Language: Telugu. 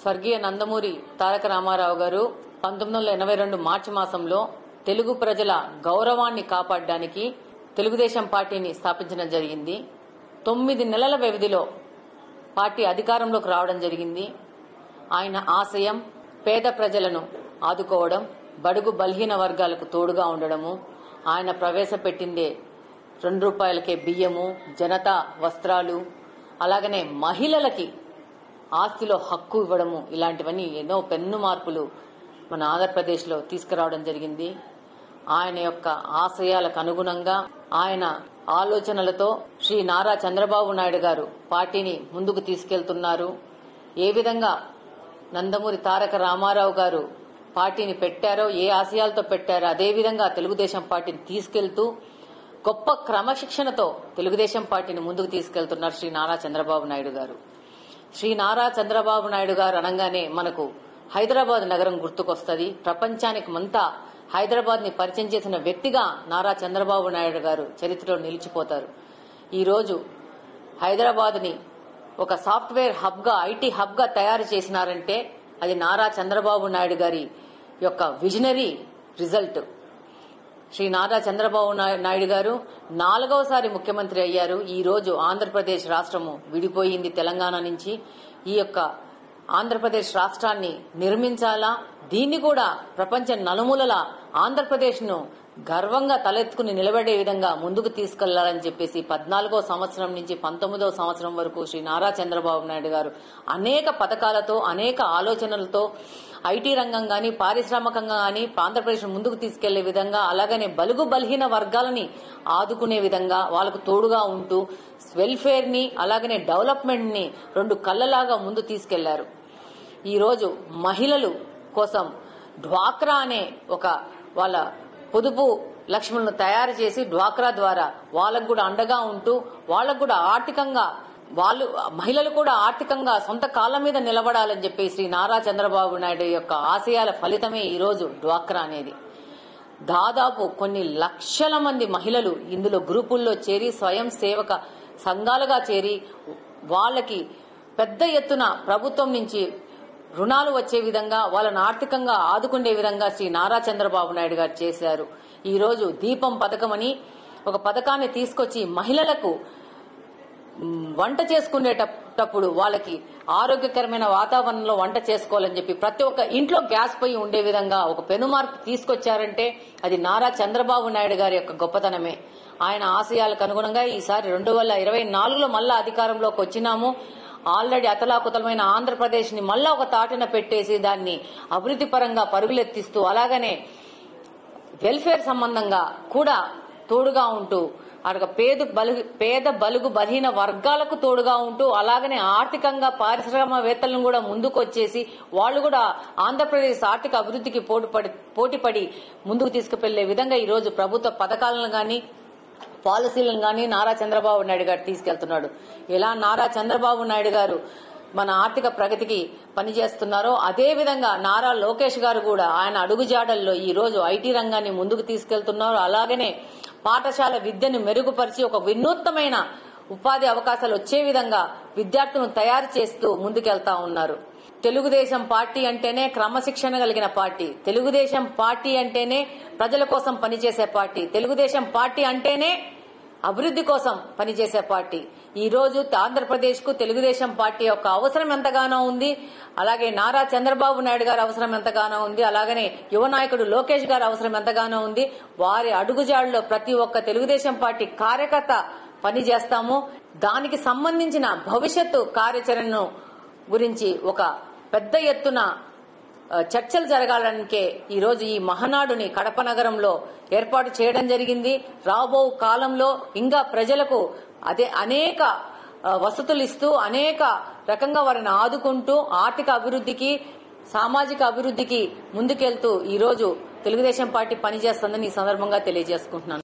స్వర్గీయ నందమూరి తారక రామారావు గారు 1982 మార్చి మాసంలో తెలుగు ప్రజల గౌరవాన్ని కాపాడడానికి తెలుగుదేశం పార్టీని స్థాపించడం జరిగింది. 9 నెలల వ్యవధిలో పార్టీ అధికారంలోకి రావడం జరిగింది. ఆయన ఆశయం పేద ప్రజలను ఆదుకోవడం, బడుగు బలహీన వర్గాలకు తోడుగా ఉండడము. ఆయన ప్రవేశపెట్టిందే 2 రూపాయలకే బియ్యము, జనతా వస్త్రాలు, అలాగనే మహిళలకి ఆస్తిలో హక్కు ఇవ్వడము, ఇలాంటివన్నీ ఎన్నో పెన్ను మార్పులు మన ఆంధ్రప్రదేశ్లో తీసుకురావడం జరిగింది. ఆయన యొక్క ఆశయాలకు అనుగుణంగా, ఆయన ఆలోచనలతో శ్రీ నారా చంద్రబాబు నాయుడు గారు పార్టీని ముందుకు తీసుకెళ్తున్నారు. ఏ విధంగా నందమూరి తారక రామారావు గారు పార్టీని పెట్టారో, ఏ ఆశయాలతో పెట్టారో అదేవిధంగా తెలుగుదేశం పార్టీని తీసుకెళ్తూ గొప్ప క్రమశిక్షణతో తెలుగుదేశం పార్టీని ముందుకు తీసుకెళ్తున్నారు శ్రీ నారా చంద్రబాబు నాయుడు గారు. శ్రీ నారా చంద్రబాబు నాయుడు గారు అనగానే మనకు హైదరాబాద్ నగరం గుర్తుకొస్తుంది. ప్రపంచానికి అంతా హైదరాబాద్ ని పరిచయం చేసిన వ్యక్తిగా నారా చంద్రబాబు నాయుడు గారు చరిత్రలో నిలిచిపోతారు. ఈ రోజు హైదరాబాద్ ని ఒక సాఫ్ట్వేర్ హబ్ గా, ఐటీ హబ్ గా తయారు చేసినారంటే అది నారా చంద్రబాబు నాయుడు గారి యొక్క విజనరీ రిజల్ట్. శ్రీ నారా చంద్రబాబు నాయుడు గారు 4వసారి ముఖ్యమంత్రి అయ్యారు. ఈ రోజు ఆంధ్రప్రదేశ్ రాష్ట్రము విడిపోయింది తెలంగాణ నుంచి. ఈ యొక్క ఆంధ్రప్రదేశ్ రాష్ట్రాన్ని నిర్మించాలా, దీన్ని కూడా ప్రపంచ నలుమూలల ఆంధ్రప్రదేశ్ ను గర్వంగా తలెత్తుకుని నిలబడే విధంగా ముందుకు తీసుకెళ్లాలని చెప్పేసి 14వ సంవత్సరం నుంచి 19వ సంవత్సరం వరకు శ్రీ నారా చంద్రబాబు నాయుడు గారు అనేక పథకాలతో, అనేక ఆలోచనలతో ఐటీ రంగం గాని, పారిశ్రామికంగా గాని ఆంధ్రప్రదేశ్ ముందుకు తీసుకెళ్లే విధంగా, అలాగనే బలుగు బలహీన వర్గాలని ఆదుకునే విధంగా వాళ్లకు తోడుగా ఉంటూ వెల్ఫేర్ ని, అలాగనే డెవలప్మెంట్ ని 2 కళ్లలాగా ముందు తీసుకెళ్లారు. ఈ రోజు మహిళలు కోసం డ్వాక్రా అనే ఒక వాళ్ళ పొదుపు లక్ష్ములను తయారు చేసి డ్వాక్రా ద్వారా వాళ్ళకు కూడా అండగా ఉంటూ, వాళ్ళకు కూడా ఆర్థికంగా మహిళలు కూడా ఆర్థికంగా సొంత కాళ్ళ మీద నిలబడాలని చెప్పి శ్రీ నారా చంద్రబాబు నాయుడు యొక్క ఆశయాల ఫలితమే ఈ రోజు డ్వాక్రా అనేది. దాదాపు కొన్ని లక్షల మంది మహిళలు ఇందులో గ్రూపుల్లో చేరి స్వయం సేవక సంఘాలుగా చేరి వాళ్ళకి పెద్ద ఎత్తున ప్రభుత్వం నుంచి రుణాలు వచ్చే విధంగా, వాళ్ళని ఆర్థికంగా ఆదుకునే విధంగా శ్రీ నారా చంద్రబాబు నాయుడు గారు చేశారు. ఈ రోజు దీపం పథకం అని ఒక పథకాన్ని తీసుకొచ్చి మహిళలకు వంట చేసుకునేటప్పుడు వాళ్ళకి ఆరోగ్యకరమైన వాతావరణంలో వంట చేసుకోవాలని చెప్పి ప్రతి ఒక్క ఇంట్లో గ్యాస్ పొయ్యి ఉండే విధంగా ఒక పెనుమార్పు తీసుకొచ్చారంటే అది నారా చంద్రబాబు నాయుడు గారి యొక్క గొప్పతనమే. ఆయన ఆశయాలకు అనుగుణంగా ఈసారి 2024లో మళ్ళా అధికారంలోకి వచ్చినాము. ఆల్రెడీ అతలాకుతలమైన ఆంధ్రప్రదేశ్ ని మళ్ళా ఒక తాటిన పెట్టేసి దాన్ని అభివృద్ధి పరంగా పరుగులెత్తిస్తూ, అలాగనే వెల్ఫేర్ సంబంధంగా కూడా తోడుగా ఉంటూ, అక్కడ పేద బలుగు బలహీన వర్గాలకు తోడుగా ఉంటూ, అలాగనే ఆర్థికంగా పారిశ్రామికవేత్తలను కూడా ముందుకు వచ్చేసి వాళ్ళు కూడా ఆంధ్రప్రదేశ్ ఆర్థిక అభివృద్ధికి పోటీపడి ముందుకు తీసుకువెళ్లే విధంగా ఈ రోజు ప్రభుత్వ పథకాలను గాని, పాలసీలను గాని నారా చంద్రబాబు నాయుడు గారు తీసుకెళ్తున్నాడు. ఎలా నారా చంద్రబాబు నాయుడు గారు మన ఆర్థిక ప్రగతికి పనిచేస్తున్నారో అదే విధంగా నారా లోకేష్ గారు కూడా ఆయన అడుగుజాడల్లో ఈ రోజు ఐటీ రంగాన్ని ముందుకు తీసుకెళ్తున్నారు. అలాగనే పాఠశాల విద్యను మెరుగుపరిచి ఒక వినూత్నమైన ఉపాధి అవకాశాలు వచ్చే విధంగా విద్యార్థులను తయారు చేస్తూ ముందుకెళ్తా ఉన్నారు. తెలుగుదేశం పార్టీ అంటేనే క్రమశిక్షణ కలిగిన పార్టీ. తెలుగుదేశం పార్టీ అంటేనే ప్రజల కోసం పనిచేసే పార్టీ. తెలుగుదేశం పార్టీ అంటేనే అభివృద్ధి కోసం పనిచేసే పార్టీ. ఈ రోజు ఆంధ్రప్రదేశ్ కు తెలుగుదేశం పార్టీ యొక్క అవసరం ఎంతగానో ఉంది. అలాగే నారా చంద్రబాబు నాయుడు గారి అవసరం ఎంతగానో ఉంది. అలాగనే యువ నాయకుడు లోకేష్ గారి అవసరం ఎంతగానో ఉంది. వారి అడుగుజాడలో ప్రతి ఒక్క తెలుగుదేశం పార్టీ కార్యకర్త పనిచేస్తాము. దానికి సంబంధించిన భవిష్యత్తు కార్యాచరణను గురించి ఒక పెద్ద ఎత్తున చర్చలు జరగాలనికే ఈ రోజు ఈ మహానాడుని కడప నగరంలో ఏర్పాటు చేయడం జరిగింది. రాబో కాలంలో ఇంకా ప్రజలకు అనేక వసతులు ఇస్తూ, అనేక రకంగా వారిని ఆదుకుంటూ ఆర్థిక అభివృద్ధికి, సామాజిక అభివృద్ధికి ముందుకెళ్తూ ఈ రోజు తెలుగుదేశం పార్టీ పనిచేస్తుందని ఈ సందర్భంగా తెలియజేసుకుంటున్నాను.